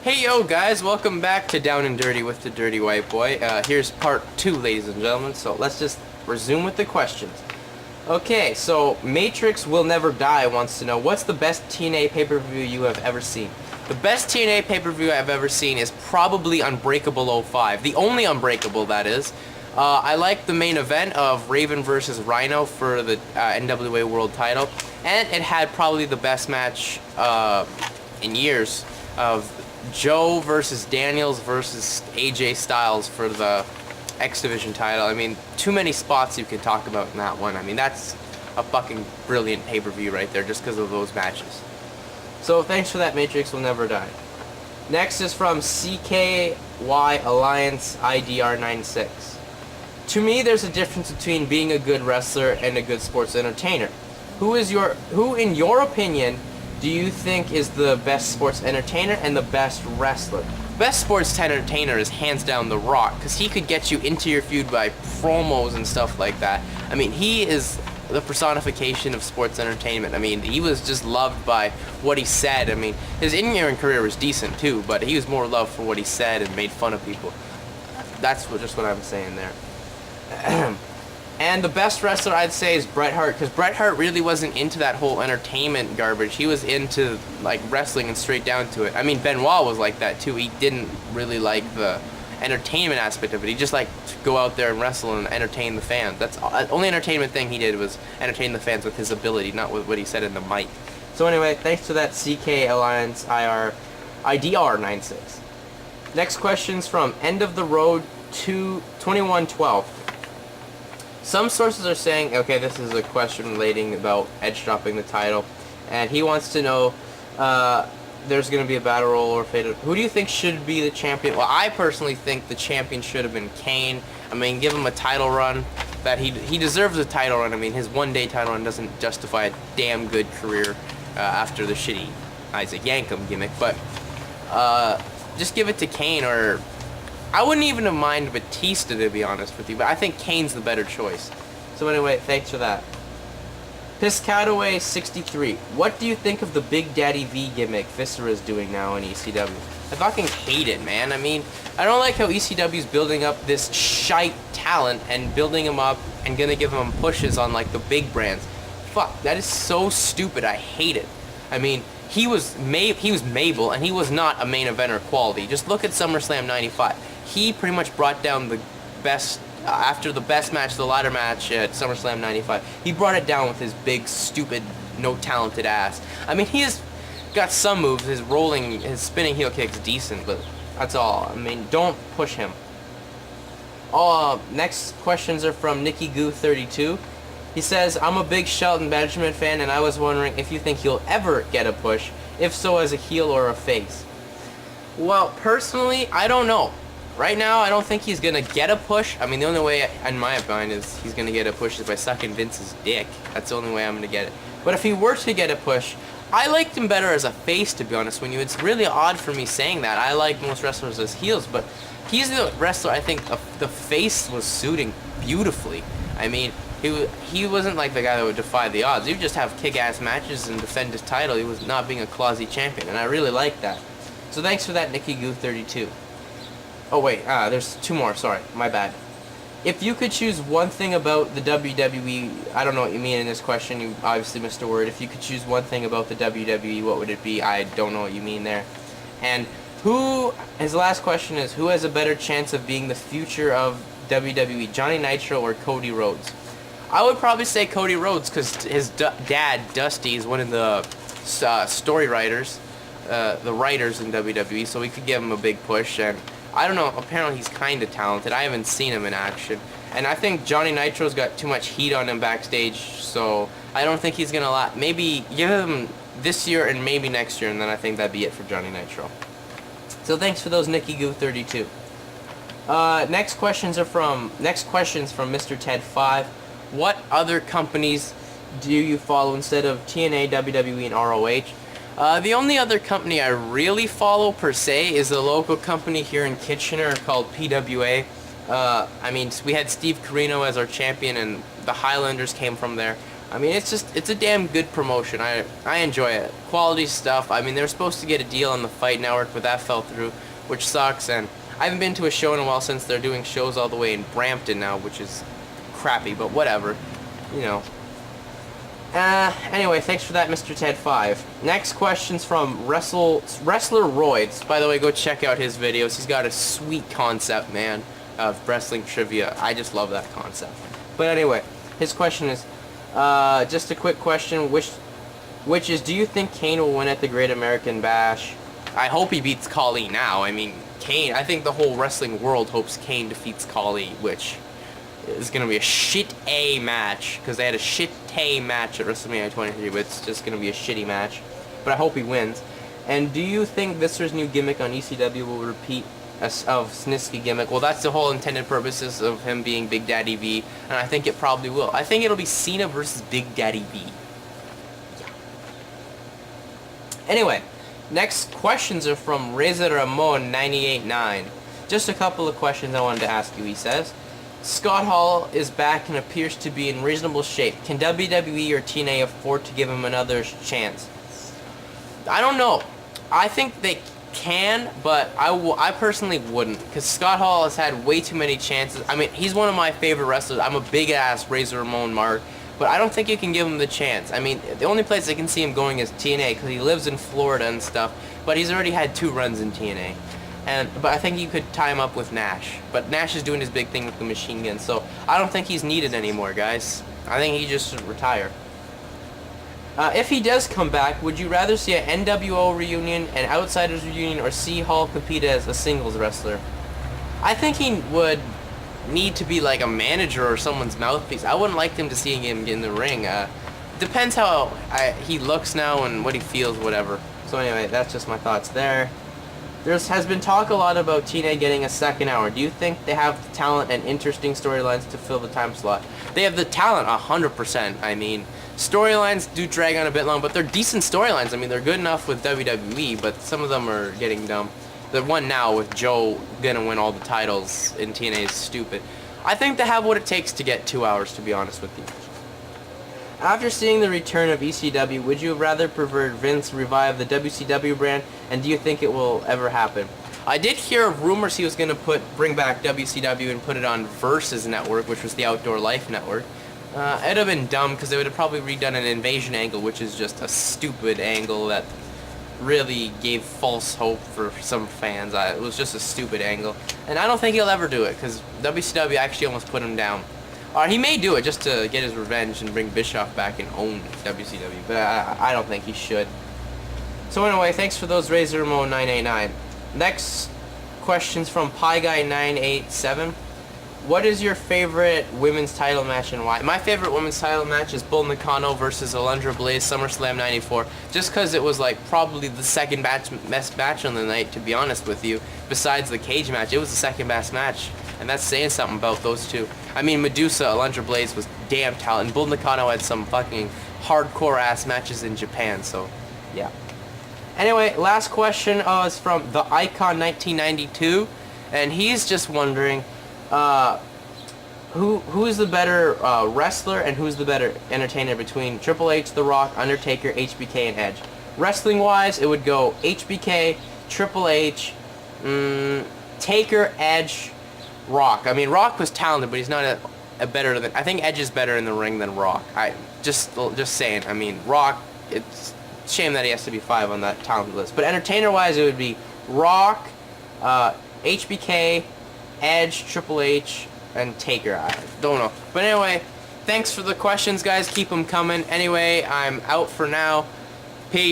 Hey yo guys, welcome back to Down and Dirty with the Dirty White Boy. Here's part 2, ladies and gentlemen, so let's just resume with the questions. Okay, so Matrix Will Never Die wants to know, what's the best TNA pay-per-view you have ever seen? The best TNA pay-per-view I've ever seen is probably Unbreakable 05. The only Unbreakable, that is. I like the main event of Raven versus Rhino for the NWA World title, and it had probably the best match in years of Joe versus Daniels versus AJ Styles for the X Division title. I mean, too many spots you can talk about in that one. I mean, that's a fucking brilliant pay-per-view right there just because of those matches. So thanks for that, Matrix Will Never Die. Next is from CKY Alliance IDR96. To me, there's a difference between being a good wrestler and a good sports entertainer. Who, in your opinion, do you think is the best sports entertainer and the best wrestler? Best sports entertainer is hands down The Rock, because he could get you into your feud by promos and stuff like that. I mean, he is the personification of sports entertainment. I mean, he was just loved by what he said. I mean, his in-ring career was decent too, but he was more loved for what he said and made fun of people. That's just what I'm saying there. And the best wrestler I'd say is Bret Hart, because Bret Hart really wasn't into that whole entertainment garbage. He was into like wrestling and straight down to it. I mean, Benoit was like that too. He didn't really like the entertainment aspect of it. He just liked to go out there and wrestle and entertain the fans. That's the only entertainment thing he did, was entertain the fans with his ability, not with what he said in the mic. So anyway, thanks to that CK Alliance IDR96. Next question's from End of the Road 2112. Some sources are saying, okay, this is a question relating about Edge dropping the title, and he wants to know, there's going to be a battle royal or faded. Who do you think should be the champion? Well, I personally think the champion should have been Kane. I mean, give him a title run. That he deserves a title run. I mean, his one-day title run doesn't justify a damn good career after the shitty Isaac Yankem gimmick, but just give it to Kane, or I wouldn't even have minded Batista, to be honest with you, but I think Kane's the better choice. So anyway, thanks for that. Piscataway 63. What do you think of the Big Daddy V gimmick Viscera is doing now in ECW? I fucking hate it, man. I mean, I don't like how ECW's building up this shite talent and building him up and gonna give him pushes on like the big brands. Fuck, that is so stupid. I hate it. I mean, he was Mabel, and he was not a main eventer quality. Just look at SummerSlam 95. He pretty much brought down the best, after the best match, the ladder match at SummerSlam 95. He brought it down with his big, stupid, no-talented ass. I mean, he has got some moves. His spinning heel kick's decent, but that's all. I mean, don't push him. Next questions are from Nicky Goo 32. He says, I'm a big Shelton Benjamin fan, and I was wondering if you think he'll ever get a push. If so, as a heel or a face. Well, personally, I don't know. Right now, I don't think he's going to get a push. I mean, the only way, in my opinion, is he's going to get a push is by sucking Vince's dick. That's the only way I'm going to get it. But if he were to get a push, I liked him better as a face, to be honest with you. It's really odd for me saying that. I like most wrestlers as heels, but he's the wrestler I think the face was suiting beautifully. I mean, he wasn't like the guy that would defy the odds. He would just have kick-ass matches and defend his title. He was not being a classy champion, and I really like that. So thanks for that, Nicky Goo 32. Oh wait, there's two more, sorry, my bad. If you could choose one thing about the WWE, I don't know what you mean in this question, you obviously missed a word. If you could choose one thing about the WWE, what would it be? I don't know what you mean there. And his last question is, who has a better chance of being the future of WWE, Johnny Nitro or Cody Rhodes? I would probably say Cody Rhodes, because his dad, Dusty, is one of the story writers, the writers in WWE, so we could give him a big push. And I don't know, apparently he's kind of talented. I haven't seen him in action. And I think Johnny Nitro's got too much heat on him backstage, so I don't think he's going to maybe give him this year and maybe next year, and then I think that'd be it for Johnny Nitro. So thanks for those, Nicky Goo 32. Next questions from Mr. Ted 5. What other companies do you follow instead of TNA, WWE, and ROH? The only other company I really follow, per se, is a local company here in Kitchener called PWA. I mean, we had Steve Corino as our champion, and the Highlanders came from there. I mean, it's a damn good promotion. I enjoy it. Quality stuff. I mean, they were supposed to get a deal on the Fight Network, but that fell through, which sucks. And I haven't been to a show in a while since they're doing shows all the way in Brampton now, which is crappy, but whatever. You know. Anyway, thanks for that, Mr. Ted 5. Next question's from Wrestler Roids. By the way, go check out his videos. He's got a sweet concept, man, of wrestling trivia. I just love that concept. But anyway, his question is, just a quick question, which is, do you think Kane will win at the Great American Bash? I hope he beats Khali now. I mean, Kane, I think the whole wrestling world hopes Kane defeats Khali, which is going to be a shit-A match, because they had a shit-A match at WrestleMania 23, but it's just going to be a shitty match. But I hope he wins. And do you think Viscera's new gimmick on ECW will repeat of Snitsky gimmick? Well, that's the whole intended purposes of him being Big Daddy V, and I think it probably will. I think it'll be Cena versus Big Daddy V. Yeah. Anyway, next questions are from Reza Ramon 989. Just a couple of questions I wanted to ask you, he says. Scott Hall is back and appears to be in reasonable shape. Can WWE or TNA afford to give him another chance? I don't know. I think they can, but I personally wouldn't, because Scott Hall has had way too many chances. I mean, he's one of my favorite wrestlers. I'm a big-ass Razor Ramon mark, but I don't think you can give him the chance. I mean, the only place I can see him going is TNA, because he lives in Florida and stuff, but he's already had 2 runs in TNA. But I think you could tie him up with Nash. But Nash is doing his big thing with the machine gun, so I don't think he's needed anymore, guys. I think he just should retire. If he does come back, would you rather see an NWO reunion, an Outsiders reunion, or see Hall compete as a singles wrestler? I think he would need to be like a manager or someone's mouthpiece. I wouldn't like them to see him get in the ring. Depends how he looks now and what he feels, whatever. So anyway, that's just my thoughts there. There has been talk a lot about TNA getting a second hour. Do you think they have the talent and interesting storylines to fill the time slot? They have the talent, 100%. I mean, storylines do drag on a bit long, but they're decent storylines. I mean, they're good enough with WWE, but some of them are getting dumb. The one now with Joe gonna win all the titles in TNA is stupid. I think they have what it takes to get 2 hours, to be honest with you. After seeing the return of ECW, would you have rather preferred Vince revive the WCW brand, and do you think it will ever happen? I did hear rumors he was going to bring back WCW and put it on Versus Network, which was the Outdoor Life Network. It'd have been dumb, because they would have probably redone an invasion angle, which is just a stupid angle that really gave false hope for some fans. It was just a stupid angle, and I don't think he'll ever do it, because WCW actually almost put him down. He may do it just to get his revenge and bring Bischoff back and own WCW, but I don't think he should. So anyway, thanks for those, Razor Ramon 989. Next question's from Pie Guy 987. What is your favorite women's title match and why? My favorite women's title match is Bull Nakano versus Alundra Blaze, SummerSlam 94, just because it was like probably the second best match on the night, to be honest with you. Besides the cage match, it was the second best match, and that's saying something about those two. I mean, Medusa, Alundra Blaze was damn talented. Bull Nakano had some fucking hardcore ass matches in Japan, so yeah. Anyway, last question is from the Icon 1992, and he's just wondering, who's the better wrestler and who's the better entertainer between Triple H, The Rock, Undertaker, HBK, and Edge? Wrestling wise, it would go HBK, Triple H, Taker, Edge, Rock. I mean, Rock was talented, but he's not a better than. I think Edge is better in the ring than Rock. Just saying. I mean, Rock. It's a shame that he has to be 5 on that talented list. But entertainer wise, it would be Rock, HBK, Edge, Triple H, and Taker. I don't know. But anyway, thanks for the questions, guys. Keep them coming. Anyway, I'm out for now. Peace.